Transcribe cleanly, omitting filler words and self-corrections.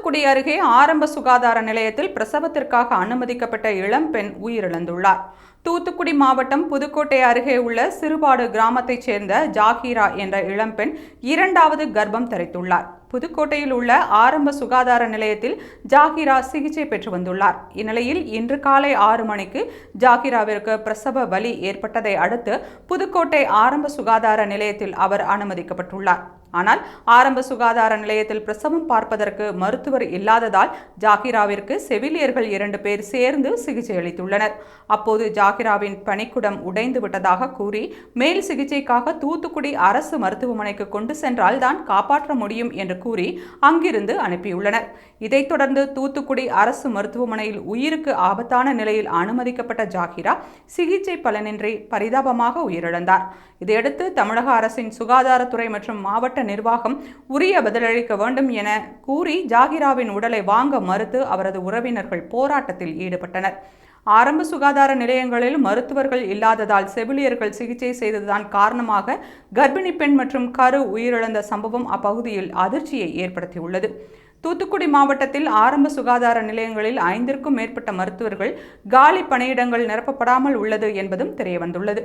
தூத்துக்குடி அருகே ஆரம்ப சுகாதார நிலையத்தில் பிரசவத்திற்காக அனுமதிக்கப்பட்ட இளம்பெண் உயிரிழந்துள்ளார். தூத்துக்குடி மாவட்டம் புதுக்கோட்டை அருகே உள்ள சிறுபாடு கிராமத்தைச் சேர்ந்த ஜாகிரா என்ற இளம்பெண் இரண்டாவது கர்ப்பம் தரித்துள்ளார். புதுக்கோட்டையில் உள்ள ஆரம்ப சுகாதார நிலையத்தில் ஜாகிரா சிகிச்சை பெற்று வந்துள்ளார். இந்நிலையில் இன்று காலை 6 மணிக்கு ஜாகிராவிற்கு பிரசவ வலி ஏற்பட்டதை அடுத்து புதுக்கோட்டை ஆரம்ப சுகாதார நிலையத்தில் அவர் அனுமதிக்கப்பட்டுள்ளார். ஆனால் ஆரம்ப சுகாதார நிலையத்தில் பிரசவம் பார்ப்பதற்கு மருத்துவர் இல்லாததால் ஜாகிராவிற்கு செவிலியர்கள் 2 பேர் சேர்ந்து சிகிச்சை அளித்துள்ளனர். அப்போது ஜாகிராவின் பனிக்குடம் உடைந்து விட்டதாக கூறி மேல் சிகிச்சைக்காக தூத்துக்குடி அரசு மருத்துவமனைக்கு கொண்டு சென்றால் தான் காப்பாற்ற முடியும் என்று கூறி அங்கிருந்து அனுப்பியுள்ளனர். இதைத் தொடர்ந்து தூத்துக்குடி அரசு மருத்துவமனையில் உயிருக்கு ஆபத்தான நிலையில் அனுமதிக்கப்பட்ட ஜாகிரா சிகிச்சை பலனின்றி பரிதாபமாக உயிரிழந்தார். இதையடுத்து தமிழக அரசின் சுகாதாரத்துறை மற்றும் மாவட்ட நிர்வாகம் உரிய பதிலளிக்க வேண்டும் என கூறி ஜாகிராவின் உடலை வாங்க மறுத்து அவரது உறவினர்கள் போராட்டத்தில் ஈடுபட்டனர். ஆரம்ப சுகாதார நிலையங்களில் மருத்துவர்கள் இல்லாததால் செவிலியர்கள் சிகிச்சை செய்ததுதான் காரணமாக கர்ப்பிணி பெண் மற்றும் கரு உயிரிழந்த சம்பவம் அப்பகுதியில் அதிர்ச்சியை ஏற்படுத்தியுள்ளது. தூத்துக்குடி மாவட்டத்தில் ஆரம்ப சுகாதார நிலையங்களில் 5க்கும் மேற்பட்ட மருத்துவர்கள் காலி பணியிடங்கள் நிரப்பப்படாமல் உள்ளது என்பதும் தெரியவந்துள்ளது.